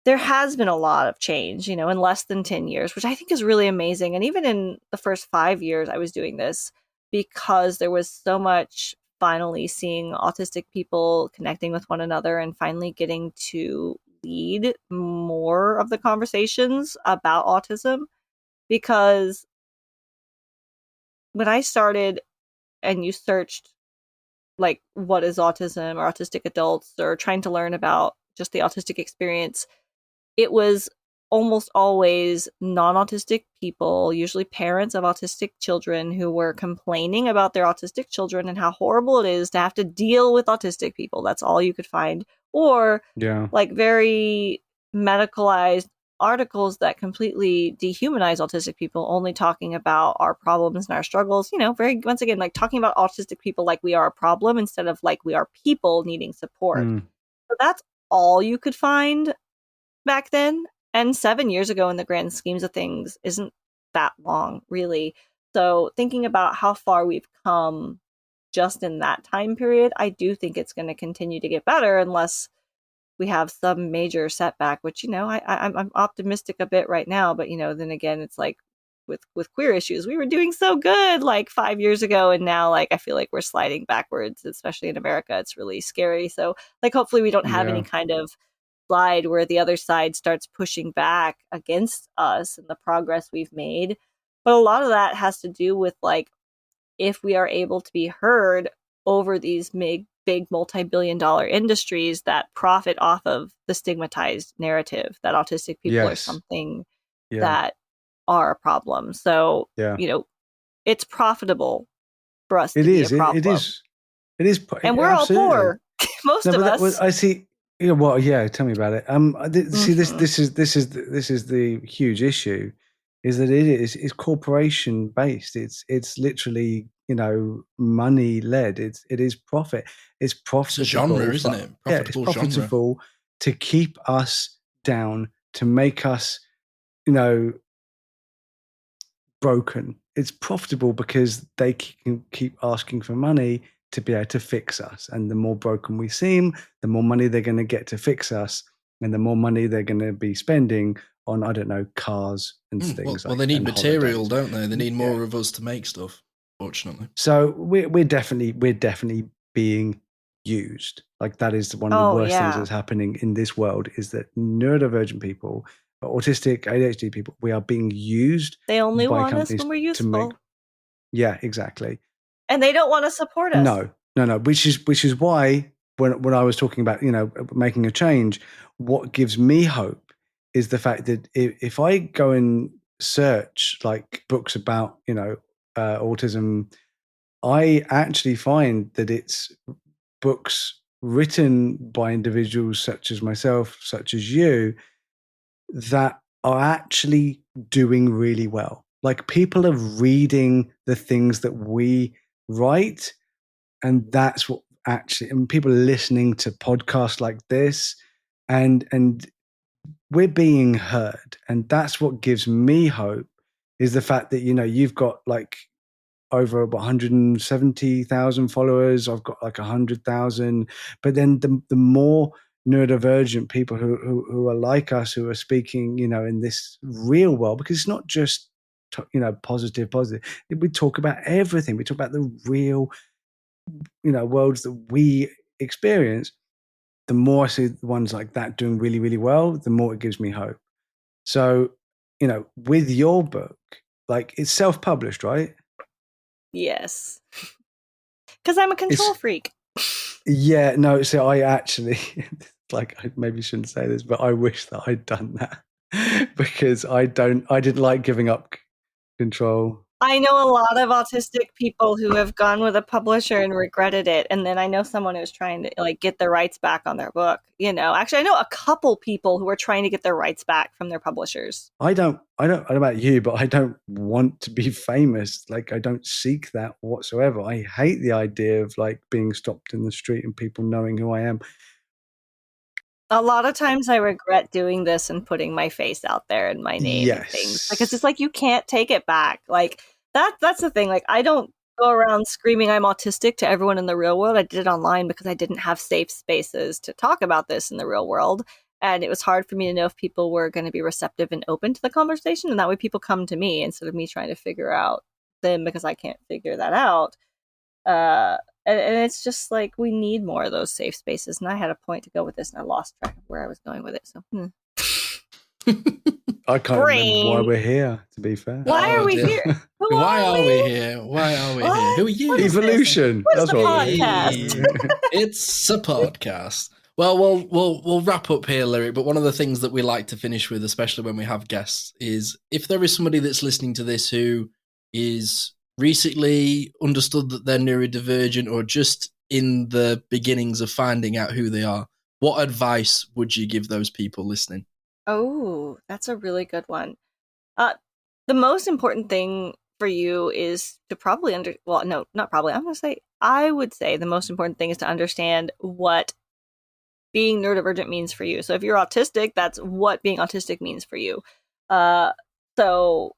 S3: There has been a lot of change, in less than 10 years, which I think is really amazing. And even in the first 5 years I was doing this, because there was so much finally seeing autistic people connecting with one another and finally getting to lead more of the conversations about autism. Because when I started and you searched like what is autism or autistic adults, or trying to learn about just the autistic experience, it was almost always non-autistic people, usually parents of autistic children, who were complaining about their autistic children and how horrible it is to have to deal with autistic people. That's all you could find. Or like very medicalized articles that completely dehumanize autistic people, only talking about our problems and our struggles, you know, very, once again, like talking about autistic people like we are a problem instead of like we are people needing support. So that's all you could find back then. And 7 years ago, in the grand schemes of things, isn't that long, really. So thinking about how far we've come just in that time period, I do think it's going to continue to get better unless we have some major setback, which, you know, I'm optimistic a bit right now. But, you know, then again, it's like with queer issues, we were doing so good like 5 years ago. And now, like, I feel like we're sliding backwards, especially in America. It's really scary. So, like, hopefully we don't have any kind of slide where the other side starts pushing back against us and the progress we've made. But a lot of that has to do with, like, if we are able to be heard over these big multi-billion-dollar industries that profit off of the stigmatized narrative that autistic people are something that are a problem. So, you know, it's profitable for us to be a problem.
S2: It is.
S3: And we're all poor. Most of us.
S2: I see. Yeah, well, yeah. Tell me about it. See, this is the huge issue, is that it's corporation based. It's literally, you know, money led. It is profit. It's profitable.
S1: It's a genre, isn't it?
S2: It's profitable to keep us down, to make us, you know, broken. It's profitable because they can keep asking for money to be able to fix us. And the more broken we seem, the more money they're going to get to fix us. And the more money they're going to be spending on, I don't know, cars and things.
S1: Well, they need material, don't they? They need more of us to make stuff, fortunately.
S2: So we're definitely being used. Like, that is one of the worst things that's happening in this world, is that neurodivergent people, autistic, ADHD people, we are being used.
S3: They only want us when we're useful.
S2: Yeah, exactly.
S3: And they don't want to support us.
S2: No. Which is why when I was talking about, you know, making a change, what gives me hope is the fact that if I go and search like books about, you know, autism, I actually find that it's books written by individuals such as myself, such as you, that are actually doing really well. Like, people are reading the things that we write, and that's what actually, and people are listening to podcasts like this, and we're being heard. And that's what gives me hope, is the fact that, you know, you've got like over 170,000 followers. I've got like 100,000. But then the more neurodivergent people who are like us, who are speaking, you know, in this real world, because it's not just, you know, positive. We talk about everything. We talk about the real, you know, worlds that we experience. The more I see the ones like that doing really, really well, the more it gives me hope. So, you know, with your book, like, it's self-published, right?
S3: Yes. Because I'm a control freak.
S2: Yeah, no, so I actually, like, I maybe shouldn't say this, but I wish that I'd done that, because I didn't like giving up control.
S3: I know a lot of autistic people who have gone with a publisher and regretted it. And then I know someone who's trying to, like, get their rights back on their book. You know, actually, I know a couple people who are trying to get their rights back from their publishers. I don't know about you, but I don't want to be famous. Like, I don't seek that whatsoever. I hate the idea of, like, being stopped in the street and people knowing who I am. A lot of times I regret doing this and putting my face out there and my name and things, because it's like, you can't take it back. Like, that's the thing. Like, I don't go around screaming I'm autistic to everyone in the real world. I did it online because I didn't have safe spaces to talk about this in the real world. And it was hard for me to know if people were going to be receptive and open to the conversation. And that way people come to me instead of me trying to figure out them, because I can't figure that out. And it's just like, we need more of those safe spaces. And I had a point to go with this, and I lost track of where I was going with it. So
S2: I can't remember why
S3: brain.
S2: we're here, to be fair.
S3: Why are we
S1: dear.
S3: here? Who
S1: Why are we
S3: we?
S1: here? Why are we
S3: What?
S1: here? Who are you?
S3: What is
S2: Evolution.
S3: What is
S2: That's
S3: the
S2: what we're
S3: podcast?
S2: here.
S1: It's a podcast. Well, we'll wrap up here, Lyric. But one of the things that we like to finish with, especially when we have guests, is if there is somebody that's listening to this who is recently understood that they're neurodivergent or just in the beginnings of finding out who they are, what advice would you give those people listening?
S3: Oh, that's a really good one. The most important thing for you is to probably I would say the most important thing is to understand what being neurodivergent means for you. So if you're autistic, that's what being autistic means for you. So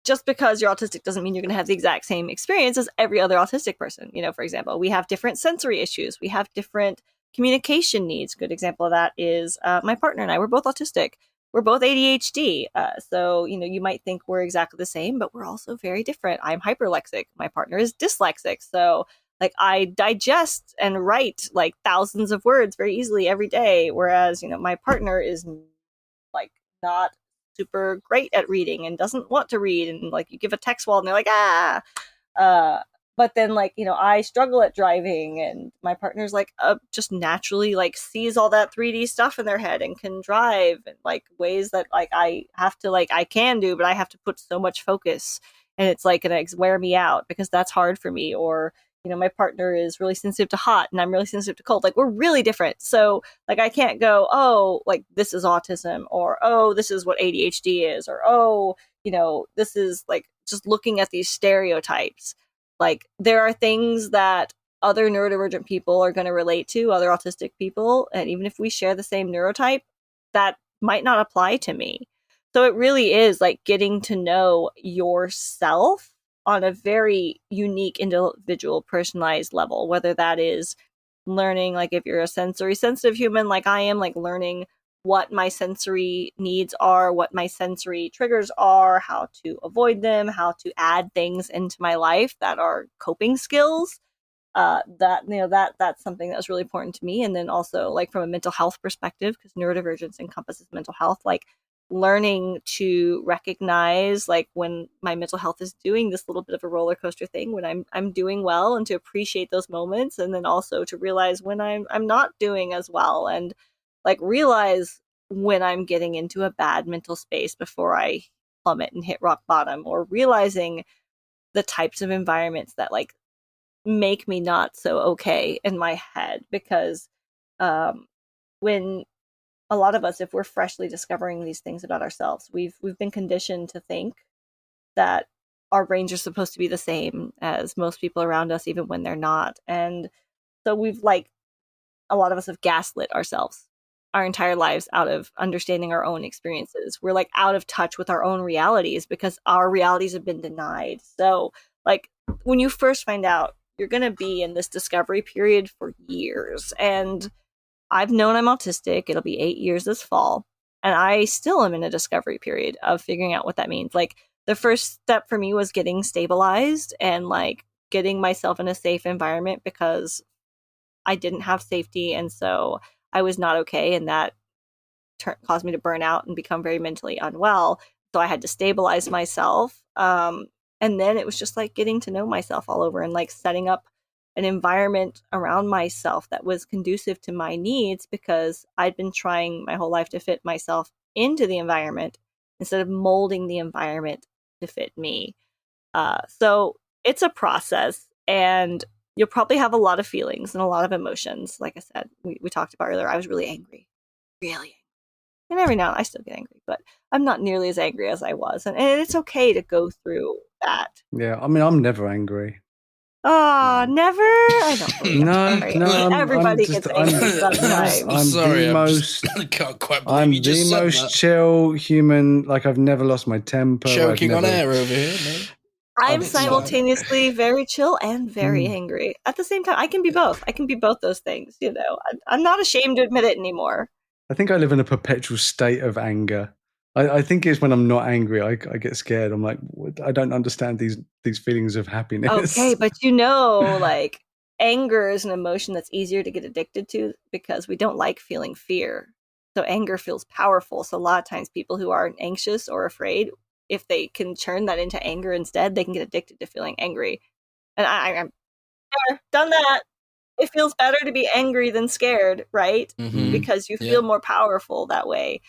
S3: just because you're autistic doesn't mean you're going to have the exact same experience as every other autistic person. You know, for example, we have different sensory issues. We have different communication needs. Good example of that is my partner and I. We're both autistic. We're both ADHD. So, you know, you might think we're exactly the same, but we're also very different. I'm hyperlexic. My partner is dyslexic. So, like, I digest and write like thousands of words very easily every day. Whereas, you know, my partner is like not super great at reading and doesn't want to read. And like, you give a text wall and they're like, but then, like, you know, I struggle at driving, and my partner's like just naturally like sees all that 3D stuff in their head and can drive in like ways that like I have to I can do, but I have to put so much focus, and it's like gonna wear me out because that's hard for me. Or, you know, my partner is really sensitive to hot and I'm really sensitive to cold. Like, we're really different. So like, I can't go, oh, like this is autism, or oh, this is what ADHD is, or oh, you know, this is like just looking at these stereotypes. Like, there are things that other neurodivergent people are going to relate to, other autistic people. And even if we share the same neurotype, that might not apply to me. So it really is like getting to know yourself on a very unique, individual, personalized level, whether that is learning, like if you're a sensory sensitive human like I am, like learning what my sensory needs are, what my sensory triggers are, how to avoid them, how to add things into my life that are coping skills. That's something that's really important to me. And then also, like, from a mental health perspective, because neurodivergence encompasses mental health, like learning to recognize like when my mental health is doing this little bit of a roller coaster thing, when I'm doing well, and to appreciate those moments, and then also to realize when I'm not doing as well, and like realize when I'm getting into a bad mental space before I plummet and hit rock bottom, or realizing the types of environments that like make me not so okay in my head. Because when a lot of us, if we're freshly discovering these things about ourselves, we've been conditioned to think that our brains are supposed to be the same as most people around us, even when they're not. And so we've a lot of us have gaslit ourselves our entire lives out of understanding our own experiences. We're like out of touch with our own realities because our realities have been denied. So like, when you first find out, you're going to be in this discovery period for years. And I've known I'm autistic. It'll be 8 years this fall. And I still am in a discovery period of figuring out what that means. Like, the first step for me was getting stabilized and like getting myself in a safe environment, because I didn't have safety. And so I was not okay. And that caused me to burn out and become very mentally unwell. So I had to stabilize myself. And then it was just like getting to know myself all over, and like setting up an environment around myself that was conducive to my needs, because I'd been trying my whole life to fit myself into the environment instead of molding the environment to fit me. So it's a process, and you'll probably have a lot of feelings and a lot of emotions. Like I said, we talked about earlier, I was really angry. And every now and then I still get angry, but I'm not nearly as angry as I was. And it's okay to go through that.
S2: Yeah, I mean, I'm never angry.
S3: Oh, never? I don't believe that.
S2: No,
S3: everybody gets angry sometimes.
S2: I'm
S1: sorry,
S2: the most.
S1: I can't quite believe
S2: I'm
S1: you just
S2: the
S1: said
S2: most
S1: that.
S2: chill human. Like, I've never lost my temper.
S1: Choking on air over here, mate.
S3: I'm simultaneously very chill and very angry at the same time. I can be both. I can be both those things. You know, I'm not ashamed to admit it anymore.
S2: I think I live in a perpetual state of anger. I think it's when I'm not angry, I get scared. I'm like, I don't understand these feelings of happiness.
S3: Okay, but you know, like, anger is an emotion that's easier to get addicted to because we don't like feeling fear. So anger feels powerful. So a lot of times people who are anxious or afraid, if they can turn that into anger instead, they can get addicted to feeling angry. And I'm there, done that. It feels better to be angry than scared, right?
S1: Mhm.
S3: Because you
S1: Yeah.
S3: feel more powerful that way.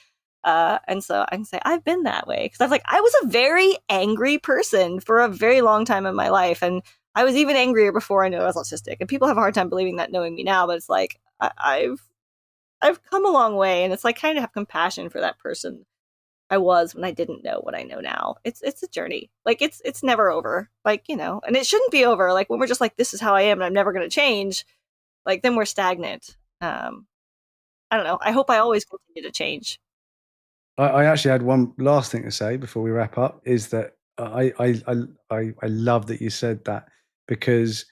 S3: And so I can say I've been that way because I was a very angry person for a very long time in my life, and I was even angrier before I knew I was autistic. And people have a hard time believing that, knowing me now, but it's like I've come a long way, and it's like kind of have compassion for that person I was when I didn't know what I know now. It's a journey. Like it's never over. Like, you know, and it shouldn't be over. Like when we're just like, this is how I am and I'm never going to change, like then we're stagnant. I don't know. I hope I always continue to change.
S2: I actually had one last thing to say before we wrap up, is that I love that you said that, because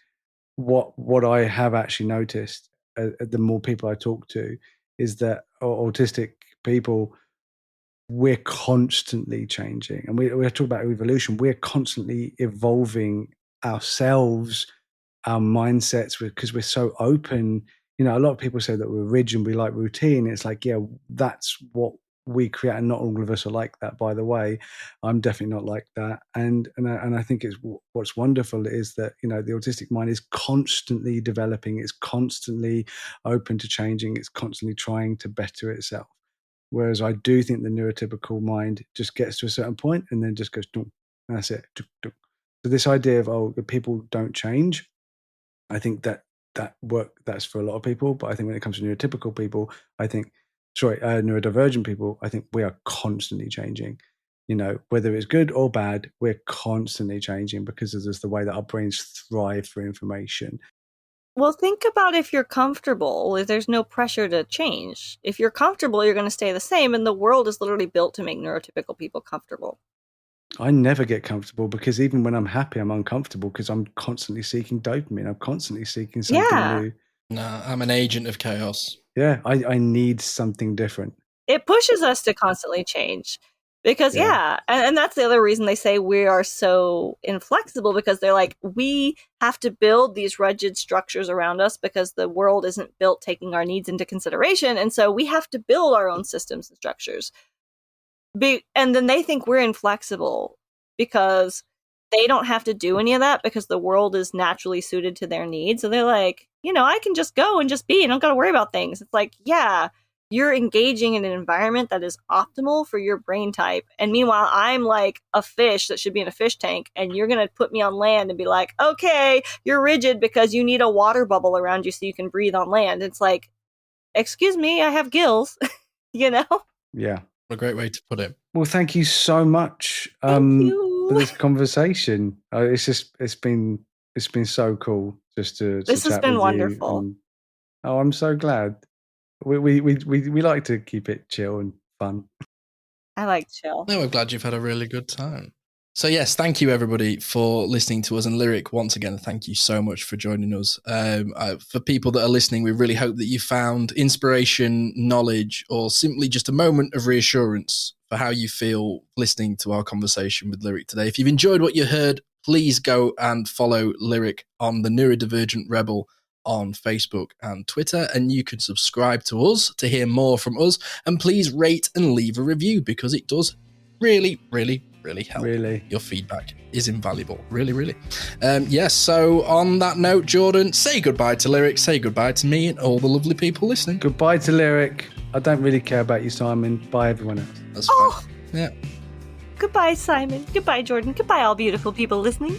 S2: what I have actually noticed, the more people I talk to, is that autistic people, we're constantly changing, and we talk about evolution. We're constantly evolving ourselves, our mindsets, because we're so open. You know, a lot of people say that we're rigid and we like routine. It's like, yeah, that's what we create, and not all of us are like that, by the way. I'm definitely not like that, and I think it's what's wonderful is that, you know, the autistic mind is constantly developing, it's constantly open to changing, it's constantly trying to better itself. Whereas I do think the neurotypical mind just gets to a certain point and then just goes, dunk, and that's it. Dunk, dunk. So this idea of, the people don't change, I think that's for a lot of people. But I think when it comes to neurotypical people, neurodivergent people, I think we are constantly changing. You know, whether it's good or bad, we're constantly changing because of just the way that our brains thrive for information.
S3: Well, think about if you're comfortable, if there's no pressure to change. If you're comfortable, you're going to stay the same, and the world is literally built to make neurotypical people comfortable.
S2: I never get comfortable, because even when I'm happy, I'm uncomfortable because I'm constantly seeking dopamine. I'm constantly seeking something new.
S1: No, I'm an agent of chaos.
S2: Yeah, I need something different.
S3: It pushes us to constantly change because, and that's the other reason they say we are so inflexible, because they're like, we have to build these rigid structures around us because the world isn't built taking our needs into consideration. And so we have to build our own systems and structures. And then they think we're inflexible because they don't have to do any of that because the world is naturally suited to their needs. So they're like, you know, I can just go and just be, and I don't got to worry about things. It's like, yeah, you're engaging in an environment that is optimal for your brain type. And meanwhile, I'm like a fish that should be in a fish tank, and you're going to put me on land and be like, okay, you're rigid because you need a water bubble around you so you can breathe on land. It's like, excuse me, I have gills, you know?
S2: Yeah.
S1: What a great way to put it.
S2: Well, thank you so much
S3: Thank you.
S2: for this conversation. It's been so cool just to
S3: This has
S2: chat
S3: been
S2: with
S3: wonderful.
S2: you. I'm so glad. We like to keep it chill and fun.
S3: I like chill.
S1: No, we're glad you've had a really good time. So yes, thank you everybody for listening to us. And Lyric, once again, thank you so much for joining us. For people that are listening, we really hope that you found inspiration, knowledge, or simply just a moment of reassurance for how you feel listening to our conversation with Lyric today. If you've enjoyed what you heard, please go and follow Lyric on the Neurodivergent Rebel on Facebook and Twitter, and you can subscribe to us to hear more from us. And please rate and leave a review, because it does really, really, really help.
S2: Really.
S1: Your feedback is invaluable. Really, really. Yes, so on that note, Jordan, say goodbye to Lyric, say goodbye to me and all the lovely people listening.
S2: Goodbye to Lyric. I don't really care about you, Simon. Bye, everyone else.
S1: That's fine. Yeah.
S3: Goodbye, Simon. Goodbye, Jordan. Goodbye, all beautiful people listening.